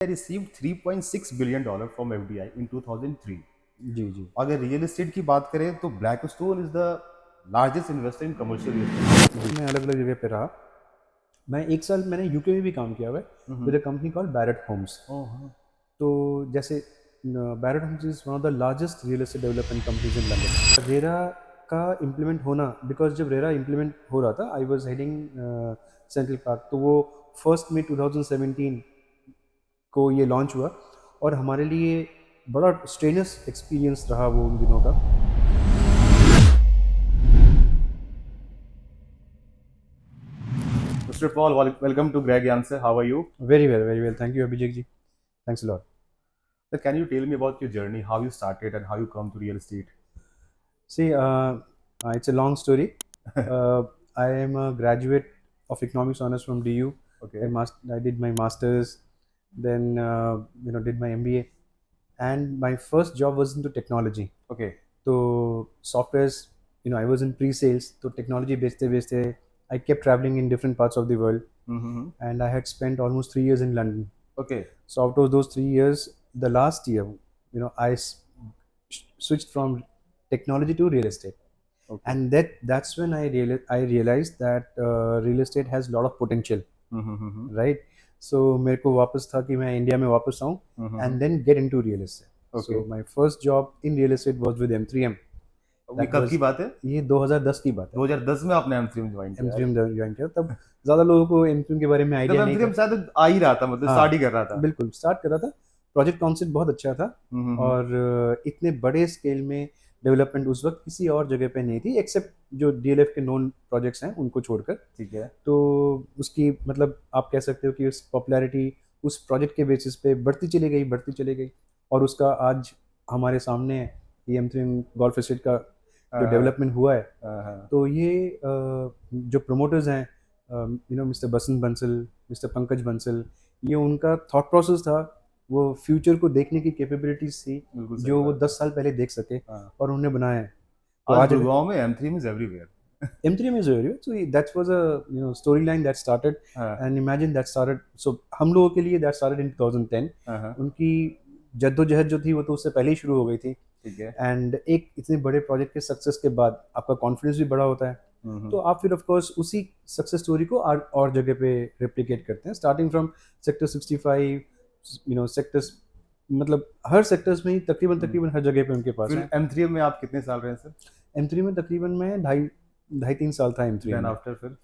I received $3.6 billion from FDI in 2003. जी जी। अगर real estate की बात करें तो Blackstone is the largest investor in commercial real estate. मैं अलग अलग जगह पे रहा। मैं एक साल मैंने यूके में भी काम किया हुआ है with a company called Barrett Homes. Oh हाँ। तो जैसे Barrett Homes is one of the largest real estate development companies in London. RERA का इम्प्लीमेंट होना, बिकॉज जब रेरा इम्प्लीमेंट हो रहा था I was heading Central park, तो वो 1 मई 2017 को ये लॉन्च हुआ और हमारे लिए बड़ा स्ट्रेनस एक्सपीरियंस रहा वो उन दिनों का। First of all, welcome to Greg Answer. How are you? Very well very well, thank you Abhishek ji, thanks lot. Sir, can you tell me about your journey, how you started and how you come to real estate? See, it's a long story. I am a graduate of economics honors from DU. Okay. I did my masters, then did my MBA, and my first job was into technology. Okay. So softwares, I was in pre-sales. So technology based, I kept traveling in different parts of the world, and I had spent almost 3 years in London. Okay. So out of those 3 years, the last year, I switched from technology to real estate. Okay. And that's when I realized that real estate has a lot of potential, right? So मेरे को वापस था कि मैं India में वापस आऊँ and then get into real estate. Okay. So my first job in real estate was with M3M. ये कब की बात है? ये 2010 की बात है। 2010 में आपने M3M ज्वाइन किया? M3M ज्वाइन किया, तब ज़्यादा लोगों को M3M के बारे में आइडिया नहीं था। M3M शायद आ ही रहा था, मतलब स्टार्ट ही कर रहा था। बिल्कुल स्टार्ट कर रहा था। प्रोजेक्ट कॉन्सेप्ट बहुत अच्छा था और इतने बड़े स्केल में डेवलपमेंट उस वक्त किसी और जगह पे नहीं थी, एक्सेप्ट जो डीएलएफ के नॉन प्रोजेक्ट्स हैं उनको छोड़कर। ठीक है। तो उसकी मतलब आप कह सकते हो कि उस पॉपुलैरिटी उस प्रोजेक्ट के बेसिस पे बढ़ती चली गई और उसका आज हमारे सामने ये M3M गोल्फ एस्टेट का जो डेवलपमेंट हुआ है। तो ये जो प्रोमोटर्स हैं, मिस्टर बसंत बंसल, मिस्टर पंकज बंसल, ये उनका थॉट प्रोसेस था, वो फ्यूचर को देखने की कैपेबिलिटीज थी जो वो 10 साल पहले देख सके और उन्होंने बनाया है। तो आज गुड़गांव में M3M is everywhere. M3M is everywhere. So that was a storyline that started, and imagine that started. So हम लोगों के लिए that started in 2010. उनकी जद्दोजहद जो थी वो तो उससे पहले ही शुरू हो गई थी। ठीक है। एंड एक इतने बड़े प्रोजेक्ट के सक्सेस के बाद आपका कॉन्फिडेंस भी बड़ा होता है, तो आप फिर ऑफ कोर्स उसी सक्सेस स्टोरी को और जगह पे रेप्लिकेट करते हैं, स्टार्टिंग फ्रॉम सेक्टर 65, सेक्टर्स, मतलब हर सेक्टर्स में ही तकरीबन हर जगह पे उनके पास है। M3M में आप कितने साल रहे सर? M3M में तकरीबन मैं ढाई 3 साल था M3M में। आफ्टर फिर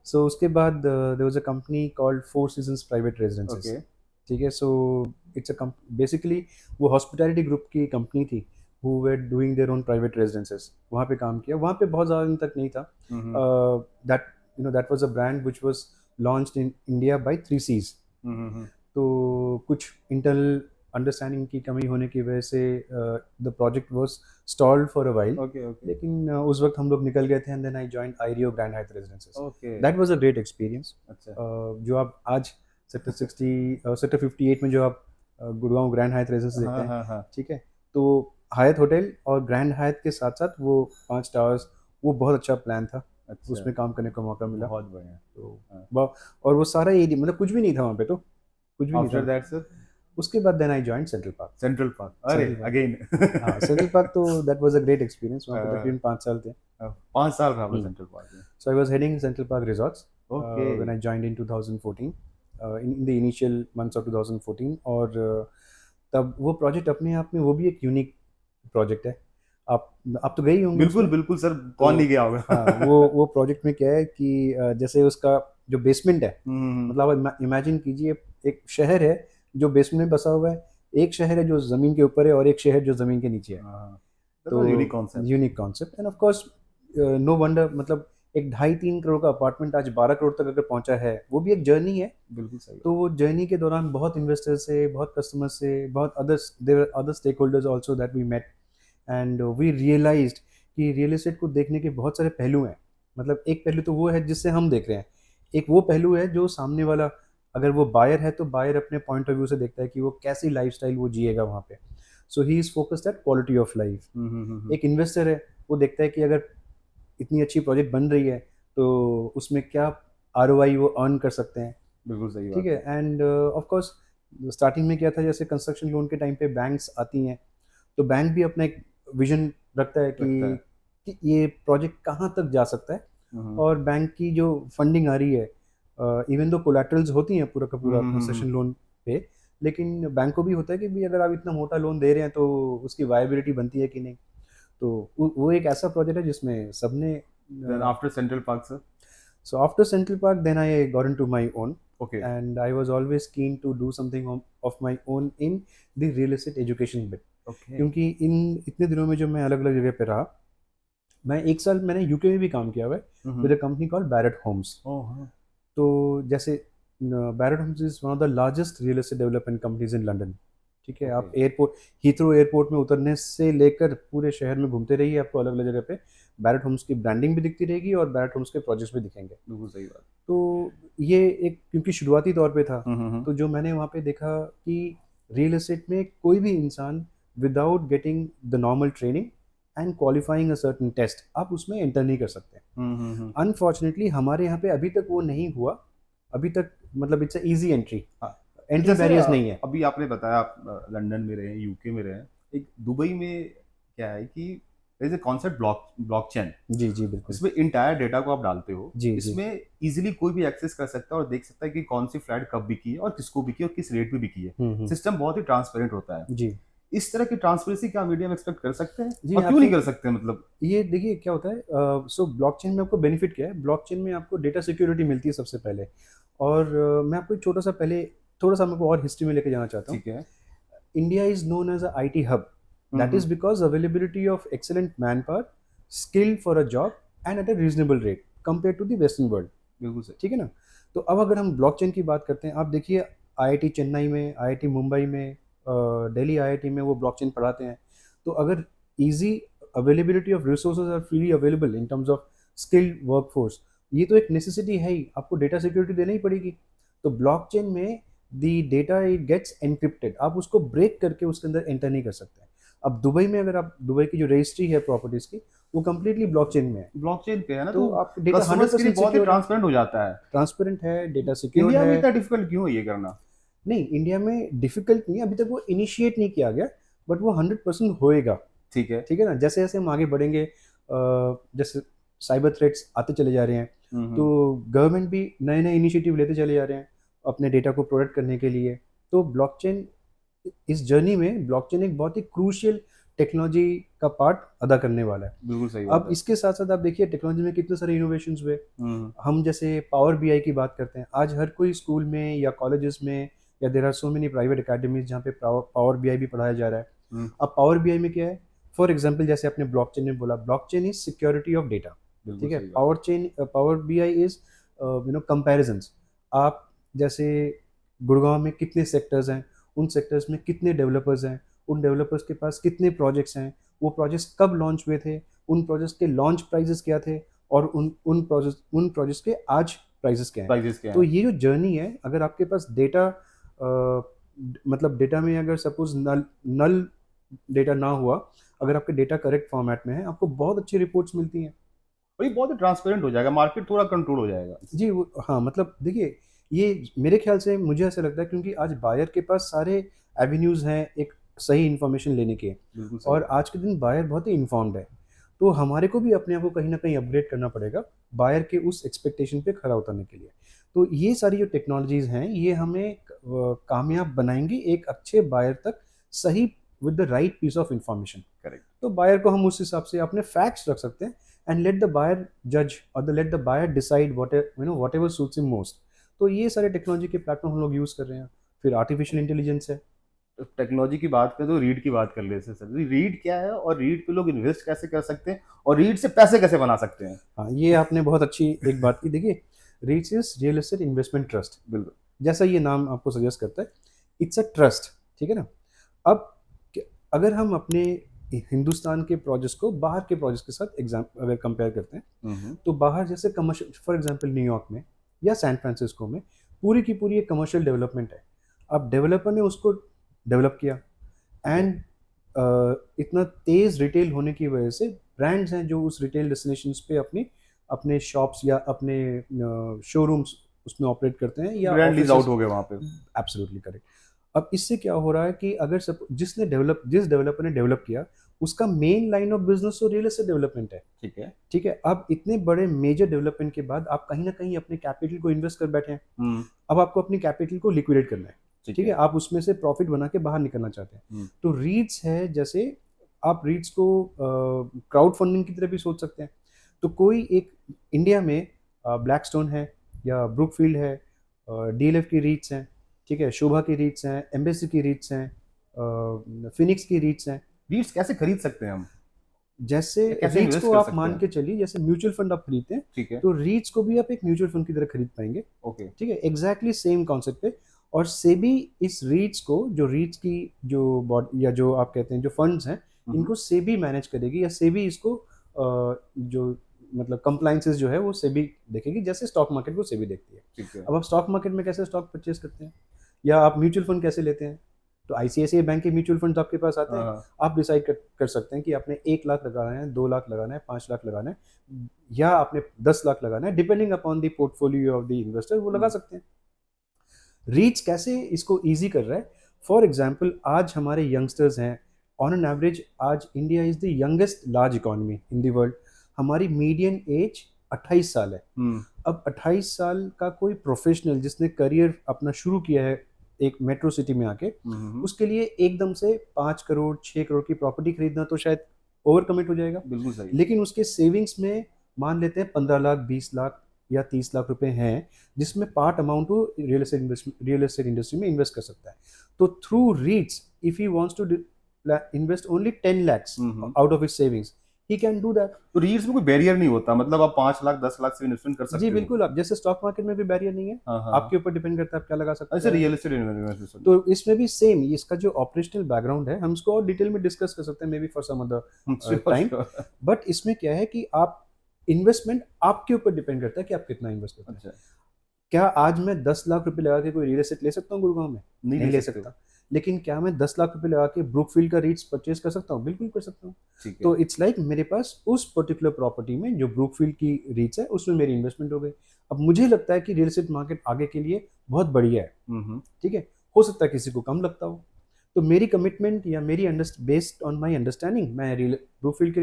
सो उसके बाद there was a company called four seasons private residences. ठीक है। सो इट्स अ बेसिकली वो हॉस्पिटैलिटी ग्रुप की कंपनी थी who were doing their own private residences. वहाँ पे काम किया, वहाँ पे बहुत ज़्यादा दिन तक नहीं था। that was a brand which was launched in India by 3Cs. तो कुछ इंटरनल अंडरस्टैंडिंग की कमी होने की वजह से the project was stalled for a while. लेकिन उस वक्त हम लोग निकल गए थे and then I joined Ireo Grand Hyatt Residences. That was a great experience. जो आप आज सेक्टर 58 में जो आप गुड़गांव ग्रैंड हाइट रेजिडेंस देखते हैं, ठीक है, तो हायत होटल और ग्रैंड हायत के साथ साथ वो 5 टावर्स, वो बहुत अच्छा प्लान था। उसमें काम करने का मौका मिला। बहुत बढ़िया। तो और वो सारा एरिया, मतलब कुछ भी नहीं था वहाँ पे, तो कुछ भी नहीं था। दैट सर उसके बाद then I joined central park. अरे अगेन हाँ, सेंट्रल पार्क, तो that was a great experience. वहाँ पे तकरीबन 5 साल थे। 5 साल रहा मैं सेंट्रल पार्क में। So I was heading Central Park Resorts when I joined in 2014, in the initial months of 2014। और तब वो प्रोजेक्ट अपने आप में वो भी एक यूनिक प्रोजेक्ट है। आप तो गए ही होंगे। बिल्कुल सर, कौन नहीं गया होगा। हाँ, वो प्रोजेक्ट में क्या है कि जैसे उसका जो बेसमेंट है, मतलब आप इमेजिन कीजिए एक शहर है जो बेसमेंट में बसा हुआ है, एक शहर है जो जमीन के ऊपर है और एक शहर जो जमीन के नीचे है। तो unique concept and of course no wonder, मतलब एक 2.5-3 करोड़ का अपार्टमेंट आज 12 करोड़ तक अगर पहुंचा है, वो भी एक जर्नी है। बिल्कुल सही। तो वो जर्नी के दौरान बहुत इन्वेस्टर्स से, बहुत कस्टमर्स से, बहुत other stake holders also that we met and we realized कि रियल एस्टेट को देखने के बहुत सारे पहलू हैं। मतलब एक पहलू तो वो है जिससे हम देख रहे हैं, एक वो पहलू है जो सामने वाला, अगर वो बायर है तो बायर अपने पॉइंट ऑफ व्यू से देखता है कि वो कैसी लाइफस्टाइल वो जिएगा वहाँ पे। So he is focused at quality of life. एक इन्वेस्टर है, वो देखता है कि अगर इतनी अच्छी प्रोजेक्ट बन रही है तो उसमें क्या ROI वो अर्न कर सकते हैं। बिल्कुल सही। ठीक है। एंड ऑफ कोर्स स्टार्टिंग में क्या था, जैसे कंस्ट्रक्शन लोन के टाइम पे बैंक्स आती हैं, तो बैंक भी अपना एक विजन रखता है कि ये प्रोजेक्ट कहाँ तक जा सकता है, और बैंक की जो फंडिंग आ रही है, इवन दो कोलैटरल्स होती हैं पूरा का पूरा कंसेशन लोन पे, लेकिन बैंक को भी होता है कि भी अगर आप इतना मोटा लोन दे रहे हैं तो उसकी वायबिलिटी बनती है कि नहीं। तो वो एक ऐसा प्रोजेक्ट है जिसमें सबने after central park sir, so after Central Park then I got into my own, okay and I was always keen to do something of my own in the real estate education bit, okay क्योंकि इन इतने दिनों में जो मैं अलग अलग जगह पे रहा, मैं एक साल मैंने यूके में भी काम किया हुआ है with a company called Barrett Homes. तो जैसे Barrett Homes is one of the largest real estate development companies in London. ठीक है, आप एयरपोर्ट हीथ्रो एयरपोर्ट में उतरने से लेकर पूरे शहर में घूमते रहिए, आपको अलग अलग जगह पे बैरेट होम्स की ब्रांडिंग भी दिखती रहेगी और बैरेट होम्स के प्रोजेक्ट्स भी दिखेंगे। बिल्कुल सही बात। तो ये एक क्योंकि शुरुआती तौर पे था, तो जो मैंने वहाँ पे देखा कि रियल एस्टेट में कोई भी इंसान without getting the normal training and qualifying a certain test आप उसमें एंटर नहीं कर सकते। अनफॉर्चुनेटली हमारे यहाँ पे अभी तक वो नहीं हुआ, अभी तक मतलब it's easy entry, entry barriers नहीं है। अभी आपने बताया आप लंदन में रहे, यूके में रहे, एक दुबई में क्या है कि there is a concept blockchain. जी जी बिल्कुल। इसमें इंटायर डेटा को आप डालते हो, जी, इसमें इजीली कोई भी एक्सेस कर सकता है और देख सकता है कि कौन सी फ्लैट कब बिकी है और किसको बिकी है और किस रेट पे बिकी है। सिस्टम बहुत ही ट्रांसपेरेंट होता है जी। इस तरह की ट्रांसपेरेंसी क्या मीडिया में एक्सपेक्ट कर सकते हैं जी, और क्यों नहीं कर सकते? मतलब ये देखिए क्या होता है, सो ब्लॉकचेन में आपको बेनिफिट क्या है, ब्लॉकचेन में आपको डेटा सिक्योरिटी मिलती है सबसे पहले। और मैं आपको एक छोटा सा पहले थोड़ा सा आपको और हिस्ट्री में लेके जाना चाहता हूँ। ठीक है। India is known as a IT hub, that is because availability of excellent man power, skill for a job and at a reasonable rate compare to the western world. बिल्कुल सही। ठीक है ना। तो अब अगर हम ब्लॉकचेन की बात करते हैं, आप देखिए IIT चेन्नई में, IIT मुंबई में, दिल्ली IIT में वो ब्लॉकचेन पढ़ाते हैं। तो अगर easy availability of resources are freely available in terms of skilled workforce, ये तो एक नेसेसिटी है ही, आपको डेटा सिक्योरिटी देना ही पड़ेगी। तो ब्लॉकचेन में the data it gets encrypted, आप उसको ब्रेक करके उसके अंदर एंटर नहीं कर सकते। अब दुबई में अगर आप दुबई की जो रजिस्ट्री है प्रॉपर्टीज की, वो कंप्लीटली ब्लॉकचेन में है, ब्लॉकचेन पे है ना, तो आप डेटा कस्टमर्स के लिए बहुत ही ट्रांसपेरेंट हो जाता है। ट्रांसपेरेंट है, डेटा सिक्योर इंडिया में है। इतना डिफिकल्ट क्यों है ये करना? नहीं, इंडिया में डिफिकल्ट नहीं है, अभी तक वो इनिशिएट नहीं किया गया, बट वो 100% होएगा। ठीक है। ठीक है ना। जैसे जैसे हम आगे बढ़ेंगे, जैसे साइबर थ्रेट्स आते चले जा रहे हैं, तो गवर्नमेंट भी नए नए इनिशिएटिव लेते चले जा रहे हैं अपने डेटा को प्रोटेक्ट करने के लिए। तो ब्लॉकचेन इस जर्नी में, ब्लॉकचेन एक बहुत ही क्रूशियल टेक्नोलॉजी का पार्ट अदा करने वाला है। बिल्कुल सही। अब इसके साथ साथ आप देखिए टेक्नोलॉजी में कितने सारे इनोवेशंस हुए। हम जैसे पावर BI की बात करते हैं, आज हर कोई स्कूल में या कॉलेजेस में, या there are so many private academies जहाँ पे पावर BI भी पढ़ाया जा रहा है। अब पावर BI में क्या है, फॉर एग्जाम्पल जैसे आपने ब्लॉकचेन में बोला, blockchain is security of data. ठीक है। Power BI is comparisons. आप जैसे गुड़गांव में कितने सेक्टर्स हैं, उन सेक्टर्स में कितने डेवलपर्स हैं, उन डेवलपर्स के पास कितने प्रोजेक्ट्स हैं, वो प्रोजेक्ट्स कब लॉन्च हुए थे, उन प्रोजेक्ट्स के लॉन्च प्राइजेस क्या थे, और उन प्रोजेक्ट्स के आज प्राइजेस क्या हैं। तो ये जो जर्नी है, अगर आपके पास डेटा मतलब डेटा में अगर सपोज नल डेटा ना हुआ, अगर आपके डेटा करेक्ट फॉर्मेट में है, आपको बहुत अच्छी रिपोर्ट्स मिलती हैं। वही बहुत ही ट्रांसपेरेंट हो जाएगा, मार्केट थोड़ा कंट्रोल हो जाएगा। जी वो हाँ, मतलब देखिए ये मेरे ख्याल से, मुझे ऐसा लगता है क्योंकि आज बायर के पास सारे एवेन्यूज़ हैं एक सही इन्फॉर्मेशन लेने के, और आज के दिन बायर बहुत ही इन्फॉर्म्ड है। तो हमारे को भी अपने आप को कहीं ना कहीं अपग्रेड करना पड़ेगा बायर के उस एक्सपेक्टेशन पे खरा उतरने के लिए। तो ये सारी जो टेक्नोलॉजीज़ हैं, ये हमें कामयाब बनाएंगी एक अच्छे बायर तक, सही with the right piece of information. Correct. तो बायर को हम उस हिसाब से अपने फैक्ट्स रख सकते हैं, एंड लेट द बायर जज और let the buyer decide whatever suits him most. तो ये सारे टेक्नोलॉजी के प्लेटफॉर्म हम लोग यूज़ कर रहे हैं। फिर आर्टिफिशियल इंटेलिजेंस है। टेक्नोलॉजी की बात करें तो रीड की बात कर लेते हैं सर। रीड क्या है और रीड पे लोग इन्वेस्ट कैसे कर सकते हैं और रीड से पैसे कैसे बना सकते हैं? हाँ, ये आपने बहुत अच्छी एक बात की। देखिए रीट्स is real estate investment trust. बिल्कुल, जैसा ये नाम आपको सजेस्ट करता है, इट्स अ ट्रस्ट। ठीक है ना। अब अगर हम अपने हिंदुस्तान के प्रोजेक्ट्स को बाहर के प्रोजेक्ट्स के साथ अगर कंपेयर करते हैं, तो बाहर जैसे कमर्शियल, फॉर एग्जांपल न्यूयॉर्क में या सैन फ्रांसिस्को में पूरी की पूरी एक कमर्शियल डेवलपमेंट है। अब डेवलपर ने उसको डेवलप किया, एंड इतना तेज़ रिटेल होने की वजह से ब्रांड्स हैं जो उस रिटेल डेस्टिनेशंस पे अपने शॉप्स या अपने शोरूम्स उसमें ऑपरेट करते हैं, या ब्रांड लीज आउट हो गए वहाँ पे। Absolutely correct. अब इससे क्या हो रहा है कि अगर जिस डेवलपर ने डेवलप किया, उसका मेन लाइन ऑफ बिजनेस तो रियल एस्टेट डेवलपमेंट है। ठीक है। ठीक है, अब इतने बड़े मेजर डेवलपमेंट के बाद आप कहीं ना कहीं अपने कैपिटल को इन्वेस्ट कर बैठे हैं। अब आपको अपनी कैपिटल को लिक्विडेट करना है। ठीक है, आप उसमें से प्रॉफिट बना के बाहर निकलना चाहते हैं। तो रीट्स है, जैसे आप रीट्स को क्राउड फंडिंग की तरह भी सोच सकते हैं। तो कोई एक इंडिया में ब्लैकस्टोन है या ब्रुकफील्ड है, डीएलएफ की रीट्स हैं, ठीक है, शोभा की रीट्स हैं, एम्बेसी की रीट्स हैं, फिनिक्स की रीट्स हैं। रीट्स कैसे खरीद सकते हैं हम? जैसे कैसे रीट्स invest को कर आप सकते मान हैं? के चलिए, जैसे म्यूचुअल फंड आप खरीदते हैं, ठीक है। तो रीट्स को भी आप एक म्यूचुअल फंड की तरह खरीद पाएंगे। ओके। ठीक है, एग्जैक्टली सेम कॉन्सेप्ट पे। और सेबी इस रीट्स को, जो रीट्स की जो बॉडी या जो आप कहते हैं जो फंड्स हैं, इनको सेबी मैनेज करेगी, या सेबी इसको जो मतलब कंप्लाइंसेस जो है वो सेबी देखेगी, जैसे स्टॉक मार्केट को सेबी देखती है। ठीक है। अब आप स्टॉक मार्केट में कैसे स्टॉक परचेज करते हैं, या आप म्यूचुअल फंड कैसे लेते हैं? तो आईसीआईसीआई बैंक के म्यूचुअल फंड आपके पास आते हैं। आप डिसाइड कर सकते हैं कि आपने 1 लाख लगाना है, 2 लाख लगाना है, 5 लाख लगाना है, या आपने 10 लाख लगाना है, depending upon the portfolio of the investor, वो लगा सकते हैं। रीच कैसे इसको ईजी कर रहा है? फॉर एग्जाम्पल, आज हमारे यंगस्टर्स हैं, ऑन एन एवरेज आज India is the youngest large economy in the world. हमारी मीडियन एज 28 साल है। अब 28 साल का कोई प्रोफेशनल जिसने करियर अपना शुरू किया है एक मेट्रो सिटी में आके, उसके लिए एकदम से 5 करोड़ 6 करोड़ की प्रॉपर्टी खरीदना तो शायद ओवर कमिट हो जाएगा। बिल्कुल सही। लेकिन उसके सेविंग्स में मान लेते हैं 15 लाख 20 लाख या 30 लाख रुपए हैं, जिसमें पार्ट अमाउंट वो रियल एस्टेट इंडस्ट्री में इन्वेस्ट कर सकता है। तो through REITs, if he wants to invest only 10 lakhs out of his savings, he can do that. तो रीट्स में कोई बैरियर नहीं होता, मतलब आप 5 लाख 10 लाख से इन्वेस्टमेंट कर सकते जी हो? बिल्कुल, आप जैसे स्टॉक मार्केट में भी बैरियर नहीं है। हाँ, हाँ। आपके ऊपर डिपेंड करता है आप क्या लगा सकते अच्छा, हैं। Real estate investment. तो इसमें भी सेम, इसका जो ऑपरेशनल बैकग्राउंड है हम इसको और डिटेल में डिस्कस कर सकते हैं, may be for some other time. But इसमें क्या है कि आप इन्वेस्टमेंट आपके ऊपर डिपेंड करता है कि आप कितना इन्वेस्ट करते हैं। अच्छा। क्या आज मैं 10 लाख रुपए लगा के कोई रियल एस्टेट ले सकता हूँ गुड़गांव में? नहीं ले सकता। लेकिन क्या मैं 10 लाख रुपए लगा के ब्रुकफील्ड का रीट्स परचेज कर सकता हूँ? बिल्कुल कर सकता हूँ। ठीक है। तो इट्स लाइक मेरे पास उस पर्टिकुलर प्रॉपर्टी में जो ब्रुकफील्ड की रीट्स है उसमें मेरी इन्वेस्टमेंट हो गई। अब मुझे लगता है कि रियल एस्टेट मार्केट आगे के लिए बहुत बढ़िया है। ठीक है, हो सकता है किसी को कम लगता हो। तो मेरी कमिटमेंट या मेरी बेस्ड ऑन माय अंडरस्टैंडिंग, मैं ब्रुकफील्ड के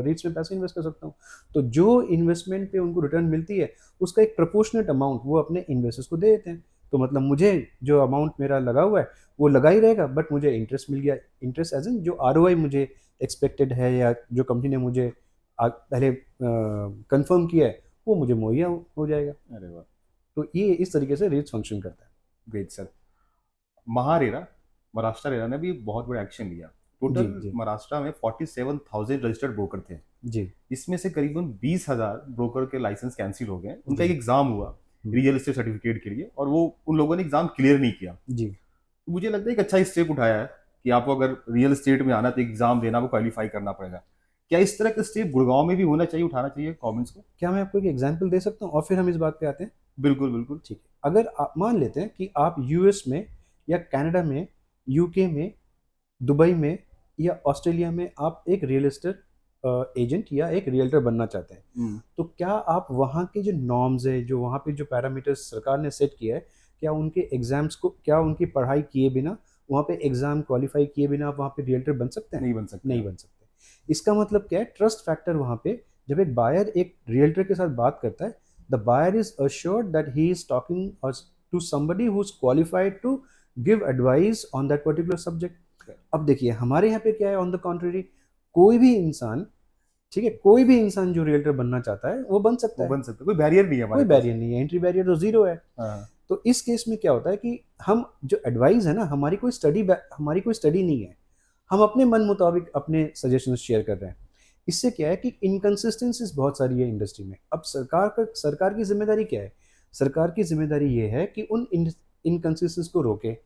रीट्स में पैसे इन्वेस्ट कर सकता हूँ। तो जो इन्वेस्टमेंट पे उनको रिटर्न मिलती है उसका एक प्रोपोर्शनेट अमाउंट वो अपने इन्वेस्टर्स को दे देते हैं। तो मतलब मुझे जो अमाउंट मेरा लगा हुआ है वो लगा ही रहेगा, बट मुझे इंटरेस्ट मिल गया। इंटरेस्ट एज इन जो आरओआई मुझे एक्सपेक्टेड है या जो कंपनी ने मुझे पहले कंफर्म किया है वो मुझे मुहैया हो जाएगा। अरे वाह। तो ये इस तरीके से रीट्स फंक्शन करता है। Great sir. महाराष्ट्र रेरा ने भी बहुत बड़ा एक्शन लिया। टोटल महाराष्ट्र में 47,000 रजिस्टर्ड ब्रोकर थे जी। इसमें से करीबन 20,000 ब्रोकर के लाइसेंस कैंसिल हो गए। उनका एक एग्जाम हुआ रियल एस्टेट सर्टिफिकेट के लिए, और वो उन लोगों ने एग्जाम क्लियर नहीं किया जी। तो मुझे लगता है एक अच्छा स्टेप उठाया है कि आपको अगर रियल एस्टेट में आना तो एग्जाम देना, वो क्वालिफाई करना पड़ेगा। क्या इस तरह का स्टेप गुड़गांव में भी होना चाहिए, उठाना चाहिए गवर्नमेंट्स को? क्या मैं आपको एक एग्जांपल दे सकता हूँ और फिर हम इस बात पे आते हैं? बिल्कुल बिल्कुल। ठीक है, अगर आप मान लेते हैं कि आप यूएस में या कनाडा में, यूके में, दुबई में या ऑस्ट्रेलिया में आप एक रियल एस्टेट एजेंट या एक रियल्टर बनना चाहते हैं, तो क्या आप वहाँ के जो नॉर्म्स है, जो वहाँ पे जो पैरामीटर्स सरकार ने सेट किया है, क्या उनके एग्जाम्स को, क्या उनकी पढ़ाई किए बिना, वहाँ पे एग्जाम क्वालिफाई किए बिना आप वहाँ पे रियल्टर बन सकते हैं? नहीं बन सकते। नहीं बन सकते। इसका मतलब क्या है? ट्रस्ट फैक्टर वहाँ पे, जब एक बायर एक रियल्टर के साथ बात करता है, the buyer is assured that he is talking to somebody who is qualified to give advice on that particular subject. अब देखिए हमारे यहाँ पे क्या है, ऑन द कॉन्ट्ररी, कोई भी इंसान, ठीक है, कोई भी इंसान जो रियल्टर बनना चाहता है वो बन सकता है। बन सकता है, कोई बैरियर नहीं है, कोई बैरियर नहीं है, एंट्री बैरियर तो जीरो है। तो इस केस में क्या होता है कि हम जो एडवाइस है ना, हमारी कोई स्टडी नहीं है, हम अपने मन मुताबिक अपने सजेशंस शेयर कर रहे हैं। इससे क्या है कि इनकंसिस्टेंसीज बहुत सारी है इंडस्ट्री में। अब सरकार की जिम्मेदारी क्या है? सरकार की जिम्मेदारी ये है कि उन इनकंसिस्टेंसीज को रोके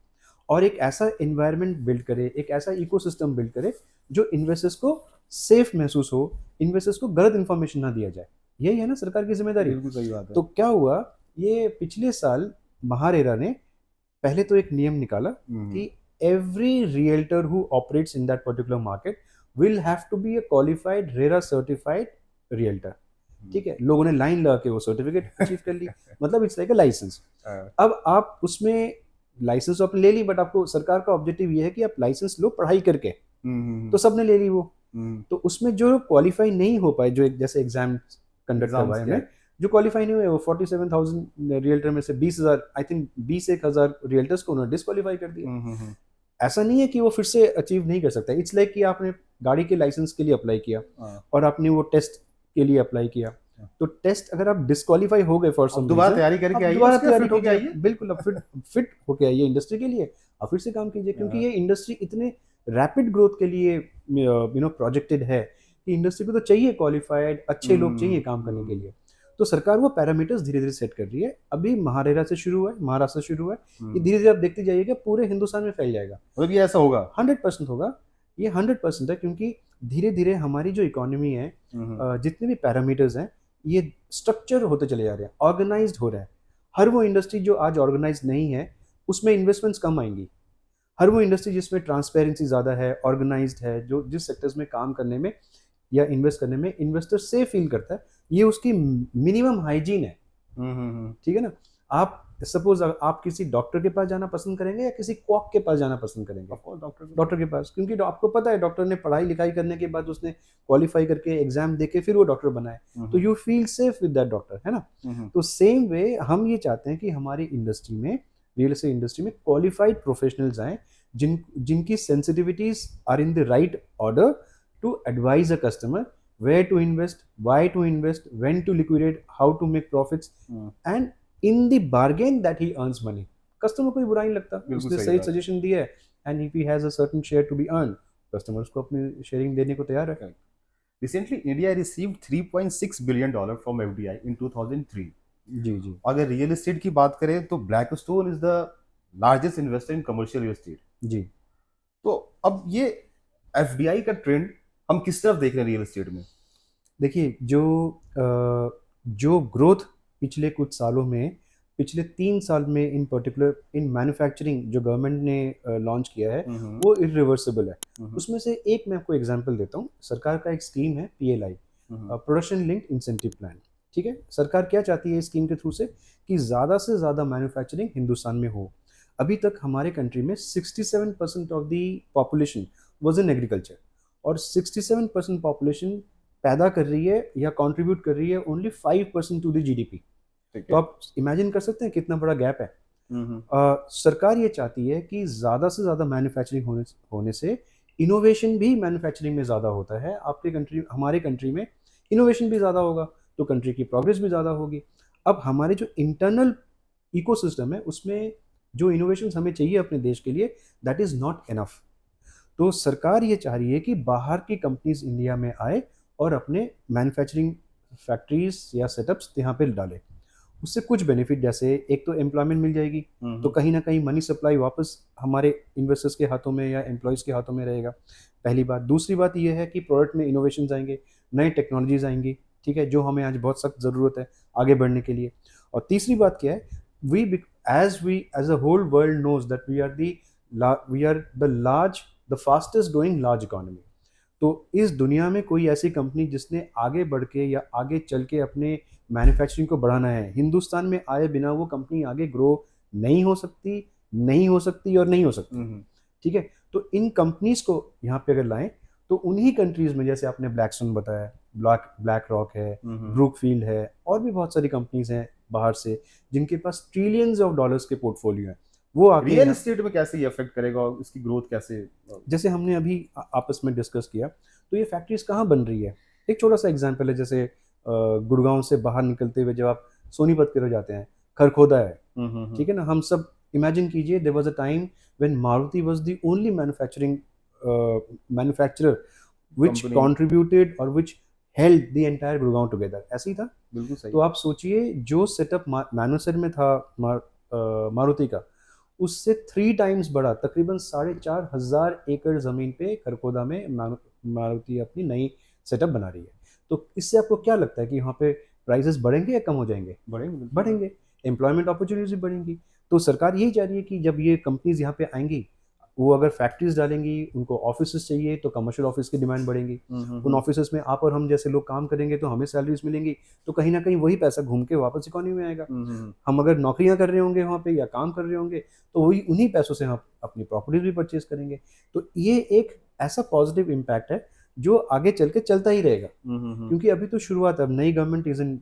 और एक ऐसा एनवायरनमेंट बिल्ड करे, एक ऐसा इकोसिस्टम बिल्ड करे जो इन्वेस्टर्स को सेफ महसूस हो, इन्वेस्टर्स को गलत इंफॉर्मेशन ना दिया जाए। यही है ना सरकार की जिम्मेदारी। बिल्कुल सही बात है। तो क्या हुआ, ये पिछले साल महारेरा ने पहले तो एक नियम निकाला कि every realtor who operates in that particular market will have to be a qualified RERA certified realtor। ठीक है, लोगों ने लाइन लगा के वो सर्टिफिकेट अचीव कर ली, मतलब इट्स लाइक अ लाइसेंस। अब आप उसमें लाइसेंस तो आपने ले ली, बट आपको सरकार का ऑब्जेक्टिव ये है कि आप लाइसेंस लो पढ़ाई करके। तो सबने ले ली वो। तो उसमें जो क्वालिफाई नहीं हो पाए, जो एक जैसे एग्जाम कंडक्ट करवाए में, जो क्वालिफाई नहीं हुए, वो 47,000 रियल्टर में से 20,000, आई थिंक 21,000 रियल्टर्स को उन्होंने डिस्क्वालीफाई कर दिया। ऐसा नहीं है कि वो फिर से अचीव नहीं कर सकता। इट्स लाइक कि आपने गाड़ी के लाइसेंस के लिए अप्लाई किया और आपने वो टेस्ट के लिए अप्लाई किया, तो टेस्ट अगर आप डिस्क्वालीफाई हो गए फॉर सम, दोबारा तैयारी करके आइए, दोबारा तैयारी फिट होके आइए। बिल्कुल, अब फिट होके आइए इंडस्ट्री के लिए, अब फिर से काम कीजिए, क्योंकि ये इंडस्ट्री इतने रैपिड ग्रोथ के लिए प्रोजेक्टेड है कि इंडस्ट्री को तो चाहिए क्वालिफाइड अच्छे लोग चाहिए काम करने के लिए। तो सरकार वो पैरामीटर्स धीरे धीरे सेट कर रही है। अभी महाराष्ट्र से शुरू है, ये धीरे धीरे आप देखते जाइएगा पूरे हिंदुस्तान में फैल जाएगा। मतलब ये ऐसा होगा, 100% होगा, ये 100% है, क्योंकि धीरे धीरे हमारी जो इकोनॉमी है, जितने भी पैरामीटर्स हैं, ये स्ट्रक्चर होते चले जा रहे हैं, ऑर्गेनाइज्ड हो रहे हैं। हर वो इंडस्ट्री जो आज ऑर्गेनाइज नहीं है, उसमें इन्वेस्टमेंट्स कम आएंगी। हर वो इंडस्ट्री जिसमें ट्रांसपेरेंसी ज़्यादा है, ऑर्गेनाइज्ड है, जो जिस सेक्टर्स में काम करने में या इन्वेस्ट करने में इन्वेस्टर सेफ फील करता है, ये उसकी मिनिमम हाइजीन है। ठीक है ना। आप सपोज आप किसी डॉक्टर के पास जाना पसंद करेंगे या किसी कॉक के पास जाना पसंद करेंगे? डॉक्टर के पास, क्योंकि आपको पता है डॉक्टर ने पढ़ाई लिखाई करने के बाद उसने क्वालिफाई करके एग्जाम देके फिर वो डॉक्टर बना है, तो you feel safe with that doctor, है ना। तो सेम वे हम ये चाहते हैं कि हमारी इंडस्ट्री में, रियल एस्टेट इंडस्ट्री में क्वालिफाइड प्रोफेशनल्स आए, जिनकी sensitivities are in the right order to advise a customer where to invest, why to invest, when to liquidate, how to make profits, and in the bargain that he earns money. Customer को भी बुरा नहीं लगता, उसने सही suggestion दिया है, and if he has a certain share to be earned, customers को अपनी शेयरिंग देने को तैयार है। Recently, India received $3.6 billion from FDI in 2003. जी। अगर रियल एस्टेट की बात करें तो Blackstone is the largest investor in commercial real estate. जी। तो अब ये एफडीआई का ट्रेंड हम किस तरफ देख रहे हैं रियल एस्टेट में? देखिए, जो ग्रोथ पिछले कुछ सालों में, पिछले 3 साल में इन पर्टिकुलर इन मैन्युफैक्चरिंग जो गवर्नमेंट ने लॉन्च किया है, वो इरिवर्सिबल है। उसमें से एक मैं आपको एग्जांपल देता हूँ। सरकार का एक स्कीम है PLI, production linked incentive plan. ठीक है, सरकार क्या चाहती है इस स्कीम के थ्रू से कि ज़्यादा से ज़्यादा मैन्युफैक्चरिंग हिंदुस्तान में हो। अभी तक हमारे कंट्री में 67% of the population was in agriculture, और 67% पॉपुलेशन पैदा कर रही है या कंट्रीब्यूट कर रही है ओनली 5% टू द GDP। तो आप इमेजिन कर सकते हैं कितना बड़ा गैप है। सरकार ये चाहती है कि ज़्यादा से ज़्यादा मैन्युफैक्चरिंग होने से इनोवेशन भी मैन्युफैक्चरिंग में ज़्यादा होता है। हमारे कंट्री में इनोवेशन भी ज़्यादा होगा तो कंट्री की प्रोग्रेस भी ज़्यादा होगी। अब हमारे जो इंटरनल इकोसिस्टम है, उसमें जो इनोवेशंस हमें चाहिए अपने देश के लिए, दैट इज़ नॉट इनफ। तो सरकार ये चाह रही है कि बाहर की कंपनीज इंडिया में आए और अपने मैन्युफैक्चरिंग फैक्ट्रीज या सेटअप्स यहाँ पे डाले। उससे कुछ बेनिफिट, जैसे एक तो एम्प्लॉयमेंट मिल जाएगी, तो कहीं ना कहीं मनी सप्लाई वापस हमारे इन्वेस्टर्स के हाथों में या एम्प्लॉयज़ के हाथों में रहेगा, पहली बात। दूसरी बात ये है कि प्रोडक्ट में इनोवेशन आएंगे, नए टेक्नोलॉजीज आएंगी, ठीक है, जो हमें आज बहुत सख्त ज़रूरत है आगे बढ़ने के लिए। और तीसरी बात क्या है, as a whole world knows that we are the fastest growing large economy. तो इस दुनिया में कोई ऐसी कंपनी जिसने आगे बढ़ के या आगे चल के अपने मैन्युफैक्चरिंग को बढ़ाना है, हिंदुस्तान में आए बिना वो कंपनी आगे ग्रो नहीं हो सकती और नहीं हो सकती। ठीक है, तो इन कंपनीज को यहाँ पे अगर लाएं तो उन्हीं कंट्रीज में, जैसे आपने ब्लैकस्टोन बताया, ब्लैक रॉक है, ब्रूकफील्ड है, और भी बहुत सारी कंपनीज हैं बाहर से जिनके पास ट्रिलियंस ऑफ डॉलर्स के पोर्टफोलियो हैं। वो रियल एस्टेट में कैसे ये अफेक्ट करेगा और इसकी ग्रोथ कैसे? जैसे हमने अभी आपस में डिस्कस किया, तो ये फैक्ट्रीज कहाँ बन रही है। एक छोटा सा एग्जांपल है, जैसे गुड़गांव से बाहर निकलते हुए जब आप सोनीपत की तरफ जाते हैं, खरखोदा है, ठीक है ना। हम सब इमेजिन कीजिए, there was a time when Maruti was the only manufacturer which contributed और which held the entire Gurgaon together. ऐसे ही था, बिल्कुल सही। तो आप सोचिए, जो सेटअप मैन्युफैक्चर में था मारुति का, उससे 3 टाइम्स बड़ा, तकरीबन 4,500 एकड़ जमीन पे खरखोदा में मारुति अपनी नई सेटअप बना रही है। तो इससे आपको क्या लगता है कि वहाँ पे प्राइसेस बढ़ेंगे या कम हो जाएंगे? बढ़ेंगे। एम्प्लॉयमेंट अपॉर्चुनिटीज भी बढ़ेंगी। तो सरकार यही चाह रही है कि जब ये कंपनीज यहाँ पे आएंगी, वो अगर फैक्ट्रीज डालेंगी, उनको ऑफिसेस चाहिए तो कमर्शियल ऑफिस की डिमांड बढ़ेंगी। उन ऑफिसेस में आप और हम जैसे लोग काम करेंगे तो हमें सैलरीज मिलेंगी, तो कहीं ना कहीं वही पैसा घूम के वापस इकोनॉमी में आएगा। हम अगर नौकरियां कर रहे होंगे वहाँ पे या काम कर रहे होंगे तो वही उन्हीं पैसों से हम अपनी प्रॉपर्टीज भी परचेज करेंगे। तो ये एक ऐसा पॉजिटिव इम्पैक्ट है जो आगे चल के चलता ही रहेगा, क्योंकि अभी तो शुरुआत है, अब नई government is in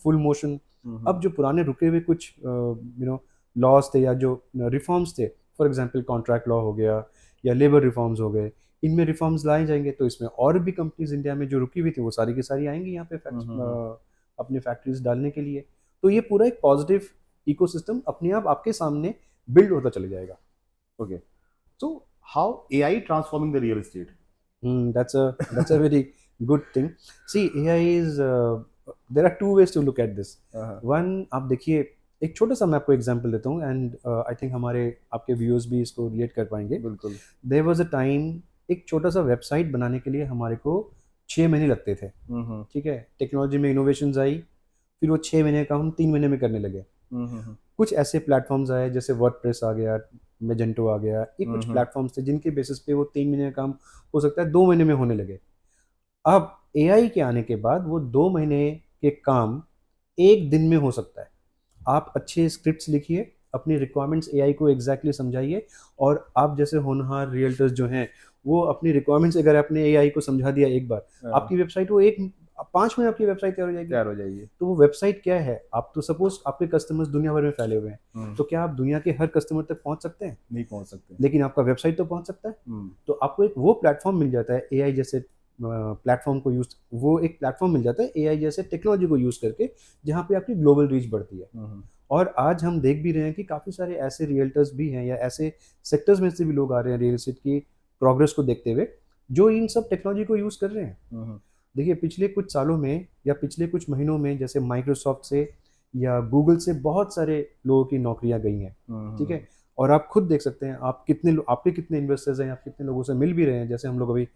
full motion. अब जो पुराने रुके हुए कुछ लॉज थे या जो रिफॉर्म्स थे, फॉर एग्जांपल कॉन्ट्रैक्ट लॉ हो गया या लेबर रिफॉर्म्स हो गए, इनमें रिफॉर्म्स लाए जाएंगे तो इसमें और भी कंपनीज इंडिया में जो रुकी हुई थी वो सारी की सारी आएंगी यहाँ पे अपनी फैक्ट्रीज डालने के लिए। तो ये पूरा एक पॉजिटिव इकोसिस्टम अपने आप आपके सामने बिल्ड होता चले जाएगा। Okay, so how AI transforming the real estate? That's a very good thing. See, AI is there are two ways to look at this. One, आप देखिए, एक छोटा सा मैं आपको एग्जांपल देता हूँ एंड आई थिंक हमारे आपके व्यूअर्स भी इसको रिलेट कर पाएंगे। बिल्कुल। देयर वाज अ टाइम, एक छोटा सा वेबसाइट बनाने के लिए हमारे को 6 महीने लगते थे। ठीक है, टेक्नोलॉजी में इनोवेशंस आई, फिर वो 6 महीने का हम 3 महीने में करने लगे। कुछ ऐसे प्लेटफॉर्म्स आए जैसे वर्डप्रेस आ गया, मेजेंटो आ गया, ये कुछ प्लेटफॉर्म्स थे जिनके बेसिस पे वो 3 महीने का काम हो सकता है 2 महीने में होने लगे। अब एआई के आने के बाद वो 2 महीने के काम 1 दिन में हो सकता है। आप अच्छे स्क्रिप्ट्स लिखिए, अपनी रिक्वायरमेंट्स एआई को एग्जैक्टली समझाइए, और आप जैसे होनहार रियल्टर्स जो हैं वो अपनी रिक्वायरमेंट्स अगर आपने एआई को समझा दिया एक बार, आपकी वेबसाइट वो 5 मिनट आपकी वेबसाइट तैयार हो जाएगी। तो वो वेबसाइट क्या है, आप तो सपोज आपके कस्टमर्स दुनिया भर में फैले हुए हैं, तो क्या आप दुनिया के हर कस्टमर तक पहुंच सकते हैं? नहीं पहुंच सकते, लेकिन आपका वेबसाइट तो पहुंच सकता है। तो आपको एक वो प्लेटफॉर्म मिल जाता है एआई जैसे प्लेटफॉर्म को यूज, वो एक प्लेटफॉर्म मिल जाता है एआई जैसे टेक्नोलॉजी को यूज करके, जहाँ पे आपकी ग्लोबल रीच बढ़ती है। और आज हम देख भी रहे हैं कि काफ़ी सारे ऐसे रियल्टर्स भी हैं या ऐसे सेक्टर्स में से भी लोग आ रहे हैं रियल एस्टेट की प्रोग्रेस को देखते हुए, जो इन सब टेक्नोलॉजी को यूज़ कर रहे हैं। देखिए, पिछले कुछ सालों में या पिछले कुछ महीनों में जैसे माइक्रोसॉफ्ट से या गूगल से बहुत सारे लोगों की नौकरियां गई हैं। ठीक है, और आप खुद देख सकते हैं आप आपके कितने इन्वेस्टर्स हैं, आप कितने लोगों से मिल भी रहे हैं, जैसे हम लोग अभी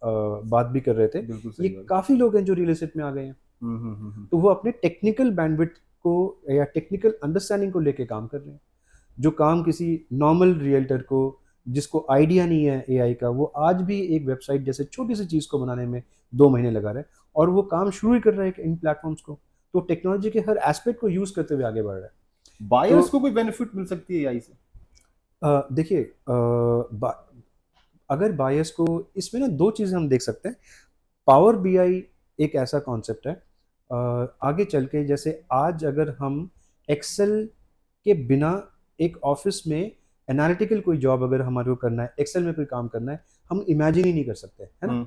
बात भी कर रहे थे, ये काफ़ी लोग हैं जो रियल एस्टेट में आ गए हैं। तो वो अपने टेक्निकल बैंडविड्थ को या टेक्निकल अंडरस्टैंडिंग को लेके काम कर रहे हैं, जो काम किसी नॉर्मल रियल्टर को जिसको आइडिया नहीं है एआई का, वो आज भी एक वेबसाइट जैसे छोटी सी चीज़ को बनाने में 2 महीने लगा रहा है, और वो काम शुरू ही कर रहा है इन प्लेटफॉर्म्स को। तो टेक्नोलॉजी के हर एस्पेक्ट को यूज़ करते हुए आगे बढ़ रहा है। बायर्स को कोई बेनिफिट मिल सकती है एआई से? देखिए, अगर बायर्स को इसमें ना 2 चीज़ें हम देख सकते हैं। पावर बीआई एक ऐसा कॉन्सेप्ट है, आगे चल के जैसे आज अगर हम एक्सेल के बिना एक ऑफिस में एनालिटिकल कोई जॉब अगर हमारे को करना है, एक्सेल में कोई काम करना है, हम इमेजिन ही नहीं कर सकते, है ना।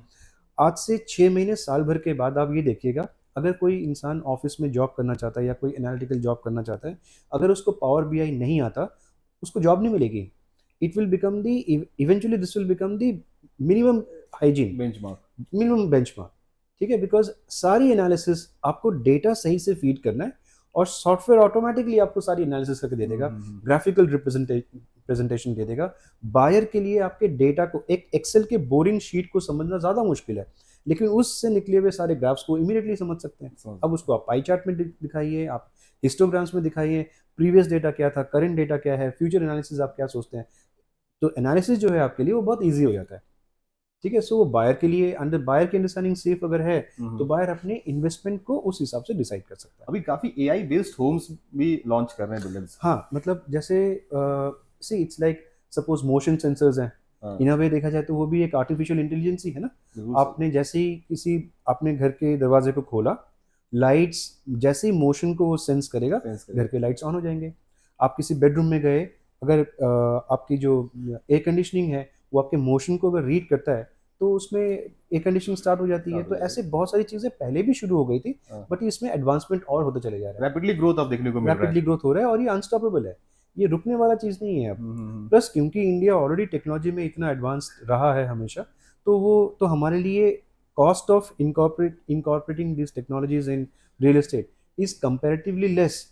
आज से 6 महीने साल भर के बाद आप ये देखिएगा, अगर कोई इंसान ऑफिस में जॉब करना चाहता है या कोई एनालिटिकल जॉब करना चाहता है, अगर उसको पावर बीआई नहीं आता, उसको जॉब नहीं मिलेगी। It will become the eventually this will become the minimum hygiene benchmark. ठीक है, बिकॉज सारी एनालिसिस आपको डेटा सही से फीड करना है और सॉफ्टवेयर ऑटोमेटिकली आपको सारी एनालिसिस करके दे देगा, ग्राफिकल प्रेजेंटेशन दे देगा। बायर के लिए आपके डेटा को एक एक्सेल के बोरिंग शीट को समझना ज़्यादा मुश्किल है, लेकिन उससे निकले हुए सारे ग्राफ्स को इमीडिएटली समझ सकते हैं। अब उसको आप पाई चार्ट में दिखाइए, आप हिस्टोग्राम्स में दिखाइए, प्रीवियस डेटा क्या था, करंट डेटा क्या है, फ्यूचर एनालिसिस आप क्या सोचते हैं, तो एनालिसिस जो है आपके लिए वो बहुत ईजी हो जाता है। ठीक है, सो वो बायर के लिए बायर की अंडरस्टैंडिंग सेफ अगर है तो बायर अपने इन्वेस्टमेंट को उस हिसाब से डिसाइड कर सकता है। अभी काफी एआई बेस्ड होम्स भी लॉन्च कर रहे हैं बिल्डर्स। हाँ, मतलब जैसे see it's like suppose motion sensors हैं, इन अ वे देखा जाए तो वो भी एक आर्टिफिशियल इंटेलिजेंस ही है ना। आपने जैसे ही आपने घर के दरवाजे को खोला, लाइट्स जैसे ही मोशन को वो सेंस करेगा, घर के लाइट्स ऑन हो जाएंगे। आप किसी बेडरूम में गए, अगर आपकी जो एयर कंडीशनिंग है वो आपके मोशन को अगर रीड करता है तो उसमें एयर कंडीशनिंग स्टार्ट हो जाती है। तो ऐसे बहुत सारी चीजें पहले भी शुरू हो गई थी, बट इसमें एडवांसमेंट और होता चले जा रहा है। रैपिडली ग्रोथ आप देखने को मिल रहा है, रैपिडली ग्रोथ हो रहा है और ये अनस्टॉपेबल है, ये रुकने वाला चीज नहीं है अब। प्लस क्योंकि इंडिया ऑलरेडी टेक्नोलॉजी में इतना एडवांस रहा है हमेशा, तो हमारे लिए cost of incorporating this technologies in real estate is comparatively less.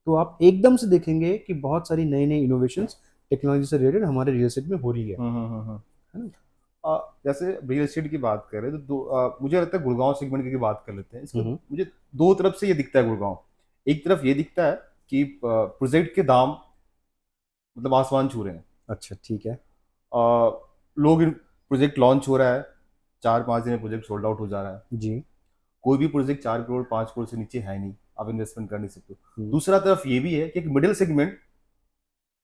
तो आप एकदम से देखेंगे कि बहुत सारी नई नई इनोवेशंस टेक्नोलॉजी से रिलेटेड हमारे रियल एस्टेट में हो रही है। जैसे रियल एस्टेट की बात करें तो मुझे लगता है गुड़गांव सेगमेंट की बात कर लेते हैं। इसमें मुझे 2 तरफ से ये दिखता है गुड़गांव। एक तरफ ये दिखता है कि प्रोजेक्ट के दाम मतलब आसमान छू रहे हैं। अच्छा, ठीक है। लोग प्रोजेक्ट लॉन्च हो रहा है, 4-5 दिन में प्रोजेक्ट सोल्ड आउट हो जा रहा है जी। कोई भी प्रोजेक्ट 4 करोड़ 5 करोड़ से नीचे है नहीं, आप इन्वेस्टमेंट कर नहीं सकते। दूसरा तरफ ये भी है कि एक मिडिल सेगमेंट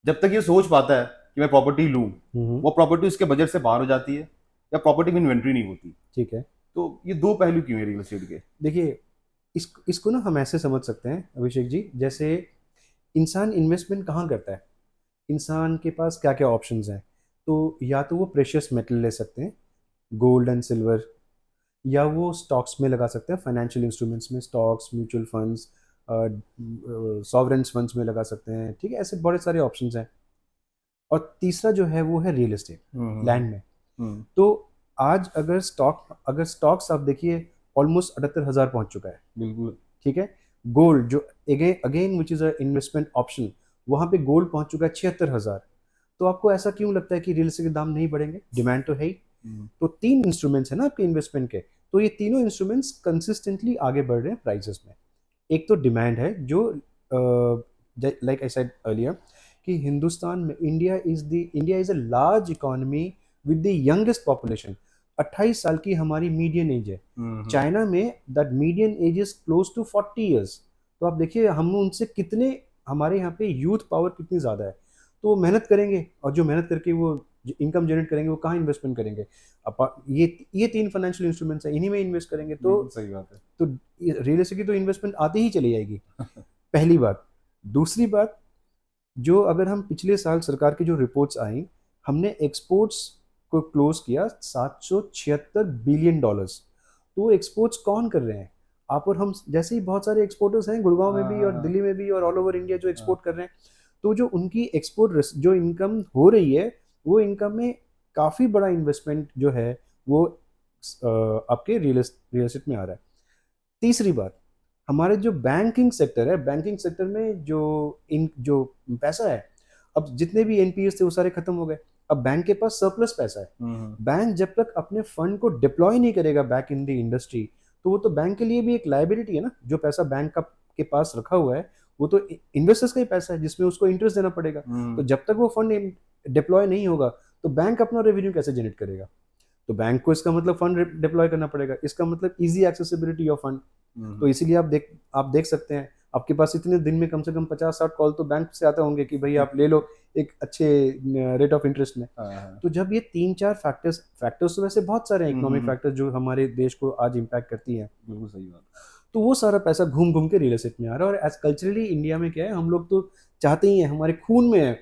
जब तक ये सोच पाता है कि मैं प्रॉपर्टी लूं, वो प्रॉपर्टी उसके बजट से बाहर हो जाती है या प्रॉपर्टी में इन्वेंट्री नहीं होती। ठीक है। तो ये दो पहलू क्यों है रियल एस्टेट के? देखिए, इसको ना हम ऐसे समझ सकते हैं अभिषेक जी, जैसे इंसान इन्वेस्टमेंट कहाँ करता है, इंसान के पास क्या क्या ऑप्शंस हैं। तो या तो वो प्रेशियस मेटल ले सकते हैं, गोल्ड एंड सिल्वर, या वो स्टॉक्स में लगा सकते हैं, फाइनेंशियल इंस्ट्रूमेंट्स में, स्टॉक्स, म्यूचुअल फंड्स, सॉवरेन्स फंड्स में लगा सकते हैं। ठीक है, ऐसे बड़े सारे ऑप्शंस हैं। और तीसरा जो है वो है रियल एस्टेट, लैंड में। तो आज अगर स्टॉक्स आप देखिए ऑलमोस्ट 78,000 पहुंच चुका है। बिल्कुल। ठीक है। गोल्ड जो again which is a investment option, वहां पे गोल्ड पहुंच चुका है 76,000। तो आपको ऐसा क्यों लगता है कि रियल एस्टेट के दाम नहीं बढ़ेंगे? डिमांड तो है ही। तो 3 इंस्ट्रूमेंट्स है ना आपके इन्वेस्टमेंट के, तो ये तीनों इंस्ट्रूमेंट्स कंसिस्टेंटली आगे बढ़ रहे हैं प्राइसेस में। एक तो डिमांड है जो लाइक आई सेड अर्लियर कि हिंदुस्तान में India is a large economy with the youngest population. 28 साल की हमारी मीडियन एज है। चाइना में that median age is close to 40 years. तो आप देखिए हम उनसे कितने, हमारे यहाँ पे यूथ पावर कितनी ज़्यादा है। तो वो मेहनत करेंगे, और जो मेहनत करके वो इनकम जनरेट करेंगे वो कहाँ इन्वेस्टमेंट करेंगे? ये 3 फाइनेंशियल इंस्ट्रूमेंट्स है, इन्हीं में इन्वेस्ट करेंगे। तो सही बात है। तो रियल एस्टेट की तो इन्वेस्टमेंट आती ही चली जाएगी। पहली बात। दूसरी बात, जो अगर हम पिछले साल सरकार की जो रिपोर्ट्स आई, हमने एक्सपोर्ट्स को क्लोज किया 776 बिलियन डॉलर्स। तो वो एक्सपोर्ट्स कौन कर रहे हैं? आप और हम जैसे ही बहुत सारे एक्सपोर्टर्स हैं, गुड़गांव में भी और दिल्ली में भी और ऑल ओवर इंडिया, जो एक्सपोर्ट कर रहे हैं। तो जो उनकी एक्सपोर्ट जो इनकम हो रही है, वो इनकम में काफ़ी बड़ा इन्वेस्टमेंट जो है वो आपके रियल एस्टेट में आ रहा है। तीसरी बात, हमारे जो बैंकिंग सेक्टर है, बैंकिंग सेक्टर में जो पैसा है, अब जितने भी एनपीएस थे वो सारे खत्म हो गए। अब बैंक के पास सरप्लस पैसा है। बैंक जब तक अपने फंड को डिप्लॉय नहीं करेगा बैक इन द इंडस्ट्री, तो वो तो बैंक के लिए भी एक लायबिलिटी है ना। जो पैसा बैंक का के पास रखा हुआ है, वो तो इन्वेस्टर्स का ही पैसा है जिसमें उसको इंटरेस्ट देना पड़ेगा। तो जब तक वो फंड डिप्लॉय नहीं होगा, तो बैंक अपना रेवेन्यू कैसे जनरेट करेगा? तो बैंक को इसका मतलब फंड डिप्लॉय करना पड़ेगा, इसका मतलब इजी एक्सेसिबिलिटी ऑफ फंड। तो इसीलिए आप देख सकते हैं, आपके पास इतने दिन में कम से कम 50-60 कॉल तो बैंक से आते होंगे कि भाई आप ले लो एक अच्छे रेट ऑफ इंटरेस्ट में। तो जब ये 3-4 फैक्टर्स तो वैसे बहुत सारे इकोनॉमिक फैक्टर्स जो हमारे देश को आज इम्पैक्ट करती है, बिल्कुल सही बात। तो वो सारा पैसा घूम घूम के रियल एस्टेट में आ रहा है। और एज कल्चरली इंडिया में क्या है, हम लोग तो चाहते ही हैं, हमारे खून में है,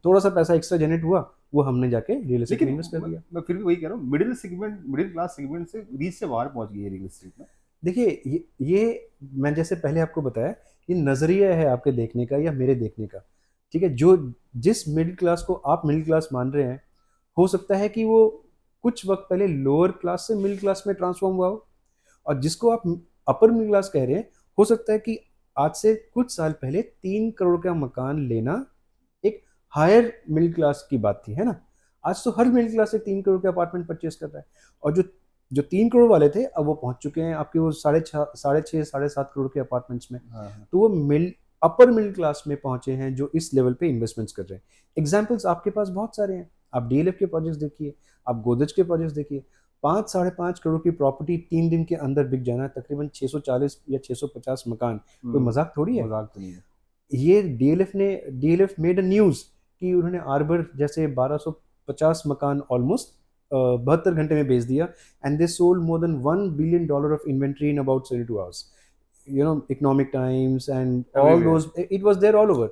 थोड़ा सा पैसा एक्स्ट्रा जनरेट हुआ, वो हमने जाके रियल एस्टेट में इन्वेस्ट कर दिया। मैं फिर भी वही कह रहा हूँ, मिडिल क्लास सेगमेंट से रीच से बाहर पहुंच गई है रियल एस्टेट में। देखिए, ये मैं जैसे पहले आपको बताया, ये नजरिया है आपके देखने का या मेरे देखने का। ठीक है, जो जिस मिडिल क्लास को आप मिडिल क्लास मान रहे हैं, हो सकता है कि वो कुछ वक्त पहले लोअर क्लास से मिडिल क्लास में ट्रांसफॉर्म हुआ हो, और जिसको आप अपर मिडिल क्लास कह रहे हैं, हो सकता है कि आज से कुछ साल पहले 3 करोड़ का मकान लेना एक हायर मिडिल क्लास की बात थी, है ना। आज तो हर मिडिल क्लास से 3 करोड़ के अपार्टमेंट परचेज कर रहा है। और जो 3 करोड़ वाले थे, अब वो पहुंच चुके हैं आपके वो 6.5 7 करोड़ के अपार्टमेंट्स में। तो वो अपर मिडिल क्लास में पहुंचे हैं, जो इस लेवल पे इन्वेस्टमेंट्स कर रहे हैं। एग्जाम्पल्स आपके पास बहुत सारे हैं। आप डीएलएफ के प्रोजेक्ट्स देखिए, आप गोदरेज के प्रोजेक्ट्स देखिए। 5-5.5 करोड़ की प्रॉपर्टी 3 दिन के अंदर बिक जाना, तकरीबन 640 या 650 मकान, कोई मजाक थोड़ी है। मजाक तो नहीं है। ये डीएलएफ मेड अ न्यूज कि उन्होंने आर्बर जैसे 1250 मकान ऑलमोस्ट 72 घंटे में बेच दिया, and they sold more than $1 billion of inventory in about 72 hours. You know, economic times and all those, it was there all over.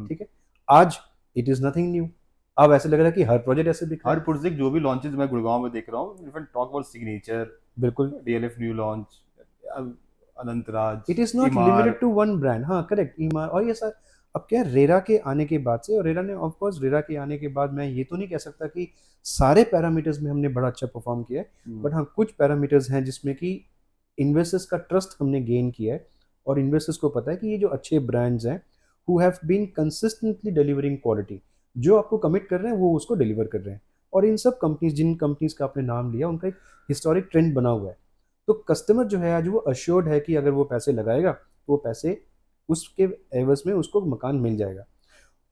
ठीक है, आज इट इज नथिंग न्यू। अब ऐसे लग रहा है कि हर प्रोजेक्ट ऐसे दिख रहा है। हर प्रोजेक्ट जो भी लॉन्चेस मैं गुड़गांव में देख रहा हूँ, इवन टॉक अबाउट सिग्नेचर, बिल्कुल, DLF new launch, Anantraj, it is not limited to one brand. हाँ, करेक्ट, ईमार। और ये सर अब क्या है, रेरा के आने के बाद से, और रेरा के आने के बाद मैं ये तो नहीं कह सकता कि सारे पैरामीटर्स में हमने बड़ा अच्छा परफॉर्म किया है, बट हाँ, कुछ पैरामीटर्स हैं जिसमें कि इन्वेस्टर्स का ट्रस्ट हमने गेन किया है, और इन्वेस्टर्स को पता है कि ये जो अच्छे ब्रांड्स हैं who have been consistently delivering quality, जो आपको कमिट कर रहे हैं वो उसको डिलीवर कर रहे हैं। और इन सब जिन कंपनीज का आपने नाम लिया, उनका एक हिस्टोरिक ट्रेंड बना हुआ है। तो कस्टमर जो है आज वो अश्योर्ड है कि अगर वो पैसे लगाएगा, वो पैसे उसके एवज में उसको मकान मिल जाएगा।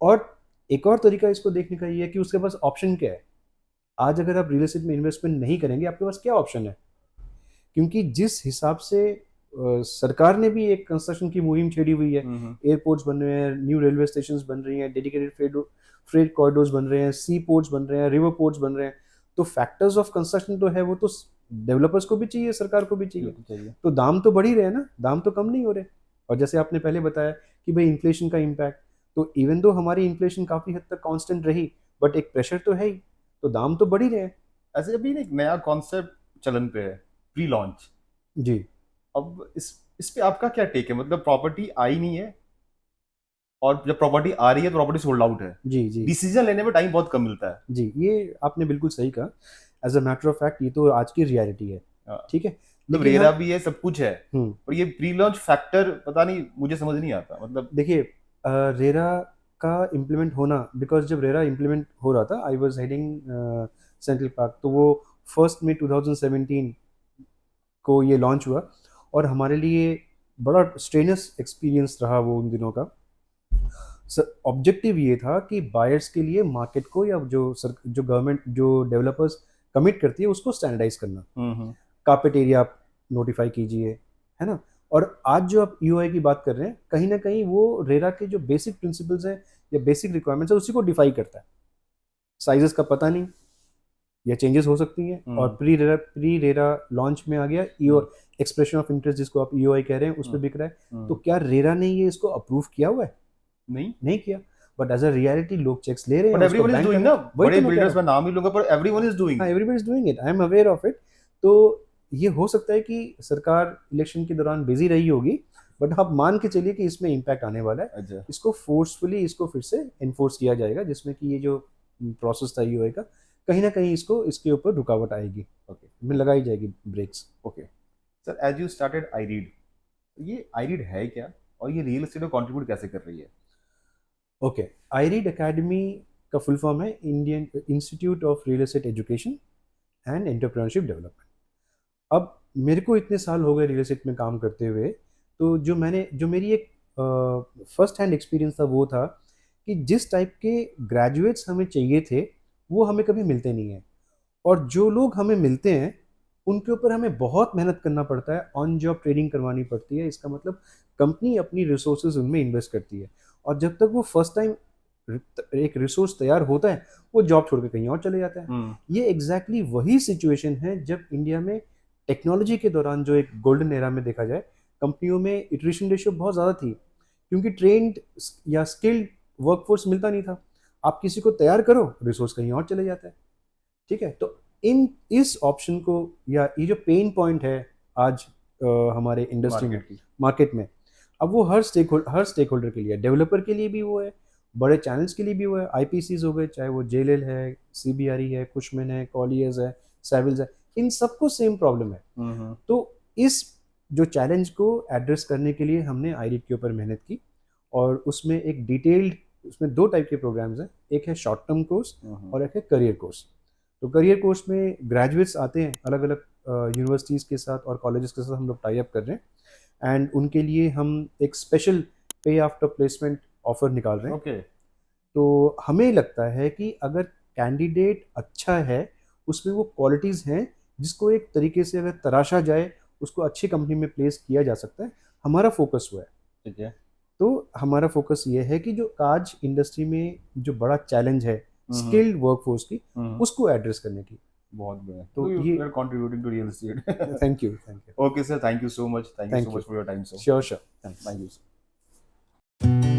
और एक और तरीका इसको देखने का ये है कि उसके पास ऑप्शन क्या है। आज अगर आप रियल एस्टेट में इन्वेस्टमेंट नहीं करेंगे, आपके पास क्या ऑप्शन है? क्योंकि जिस हिसाब से सरकार ने भी एक कंस्ट्रक्शन की मुहिम छेड़ी हुई है, एयरपोर्ट्स बन रहे हैं, न्यू रेलवे स्टेशंस बन रही हैं, डेडिकेटेड फ्रेट कॉरिडोर्स बन रहे हैं, सी पोर्ट्स बन रहे हैं, रिवर पोर्ट्स बन रहे हैं, तो फैक्टर्स ऑफ कंस्ट्रक्शन तो है, वो तो डेवलपर्स को भी चाहिए, सरकार को भी चाहिए। तो दाम तो बढ़ ही रहे हैं ना, दाम तो कम नहीं हो रहे। और जैसे आपने पहले बताया कि भाई इन्फ्लेशन का इम्पैक्ट, तो इवन दो हमारी इन्फ्लेशन काफ़ी हद तक कांस्टेंट रही, बट एक प्रेशर तो है ही, तो दाम तो बढ़ ही रहे हैं। ऐसे अभी एक नया कॉन्सेप्ट चलन पे है, प्री लॉन्च जी। अब इस पे आपका क्या टेक है? मतलब प्रॉपर्टी आई नहीं है और जब प्रॉपर्टी आ रही है तो प्रॉपर्टी सोल्ड आउट है। जी जी डिसीजन लेने में टाइम बहुत कम मिलता है। जी, ये आपने बिल्कुल सही कहा। As a matter of fact ये तो आज की रियलिटी है, ठीक है। मतलब लेकिन रेरा भी है, सब कुछ है, पर ये प्री लॉन्च फैक्टर पता नहीं, मुझे समझ नहीं आता। मतलब देखिए, रेरा का इम्प्लीमेंट होना, बिकॉज जब रेरा इम्प्लीमेंट हो रहा था, आई वाज हेडिंग सेंट्रल पार्क, तो वो 1 मई 2017 को ये लॉन्च हुआ, और हमारे लिए बड़ा स्ट्रेनस एक्सपीरियंस रहा वो उन दिनों का। ऑब्जेक्टिव ये था कि बायर्स के लिए मार्केट को, या जो गवर्नमेंट, जो डेवलपर्स कमिट करती है, उसको स्टैंडर्डाइज करना। कार्पेट एरिया आप नोटिफाई कीजिए, है ना। और आज जो आप ईओआई की बात कर रहे हैं, कहीं ना कहीं वो रेरा के जो बेसिक प्रिंसिपल्स है या बेसिक रिक्वायरमेंट्स है, उसी को डिफाई करता है। साइजेस का पता नहीं, या चेंजेस हो सकती हैं। और प्री रेरा लॉन्च में आ गया ईओ एक्सप्रेशन ऑफ इंटरेस्ट, जिसको आप ईओआई कह रहे हैं, उस पर बिक रहा है। तो क्या रेरा ने ये इसको अप्रूव किया हुआ है? नहीं किया, बट एज अ रियलिटी लोग चेक्स ले रहे हैं। बट एवरीवन इज डूइंग ना, बड़े बिल्डर्स में नाम ही लूंगा, पर एवरीवन इज डूइंग। हां, everyone is doing it, I am aware of it. तो ये हो सकता है कि सरकार इलेक्शन के दौरान बिजी रही होगी, बट आप मान के चलिए कि इसमें इम्पैक्ट आने वाला है। अच्छा। इसको फोर्सफुली इसको फिर से एनफोर्स किया जाएगा, जिसमें कि ये जो प्रोसेस था ईओआई का, कहीं ना कहीं इसको इसके ऊपर रुकावट आएगी। ओके, में लगाई जाएगी brakes. Okay sir, as you started आईरीड, ये आईरीड है क्या और ये रियल एस्टेट में कंट्रीब्यूट कैसे कर रही है? ओके, आईरीड एकेडमी का फुल फॉर्म है Indian institute of real estate education and entrepreneurship development. अब मेरे को इतने साल हो गए रियल एस्टेट में काम करते हुए, तो जो मेरी एक फर्स्ट हैंड एक्सपीरियंस था, वो था कि जिस टाइप के ग्रेजुएट्स हमें चाहिए थे, वो हमें कभी मिलते नहीं हैं। और जो लोग हमें मिलते हैं, उनके ऊपर हमें बहुत मेहनत करना पड़ता है, ऑन जॉब ट्रेनिंग करवानी पड़ती है। इसका मतलब कंपनी अपनी रिसोर्सेज उनमें इन्वेस्ट करती है, और जब तक वो फर्स्ट टाइम एक रिसोर्स तैयार होता है, वो जॉब छोड़ के कहीं और चले जाता है। ये एग्जैक्टली वही सिचुएशन है जब इंडिया में टेक्नोलॉजी के दौरान, जो एक गोल्डन एरा में देखा जाए, कंपनियों में इटरेशन रेशियो बहुत ज़्यादा थी, क्योंकि ट्रेंड या स्किल्ड वर्कफोर्स मिलता नहीं था। आप किसी को तैयार करो, रिसोर्स कहीं और चले जाता है, ठीक है। तो इस ऑप्शन को, या ये जो पेन पॉइंट है आज हमारे इंडस्ट्री में, मार्केट में, अब वो हर स्टेक होल्डर के लिए, डेवलपर के लिए भी वो है, बड़े चैनल्स के लिए भी वो है। आईपीसीज हो गए, चाहे वो जेएलएल है, सीबीआरई है, कुशमैन है, कॉलियर्स है, सेविल्स है, इन सबको सेम प्रॉब्लम है। तो इस जो चैलेंज को एड्रेस करने के लिए हमने आईरीड के ऊपर मेहनत की, और उसमें एक डिटेल्ड, उसमें 2 टाइप के प्रोग्राम्स हैं। एक है शॉर्ट टर्म कोर्स और एक है करियर कोर्स। तो करियर कोर्स में ग्रेजुएट्स आते हैं अलग अलग यूनिवर्सिटीज़ के साथ और कॉलेजेस के साथ, हम लोग टाई अप कर रहे हैं, एंड उनके लिए हम एक स्पेशल पे आफ्टर प्लेसमेंट ऑफर निकाल रहे हैं। ओके। तो हमें लगता है कि अगर कैंडिडेट अच्छा है, उसमें वो क्वालिटीज़ हैं जिसको एक तरीके से अगर तराशा जाए, उसको अच्छी कंपनी में प्लेस किया जा सकता है। हमारा फोकस हुआ है, ठीक है। तो हमारा फोकस ये है कि जो आज इंडस्ट्री में जो बड़ा चैलेंज है स्किल्ड वर्कफोर्स की, उसको एड्रेस करने की। बहुत बढ़िया। तो you ये are contributing to real estate. Thank you Okay sir, thank you so much. Thank you so much for your time sir. Sure, thanks. Thank you sir.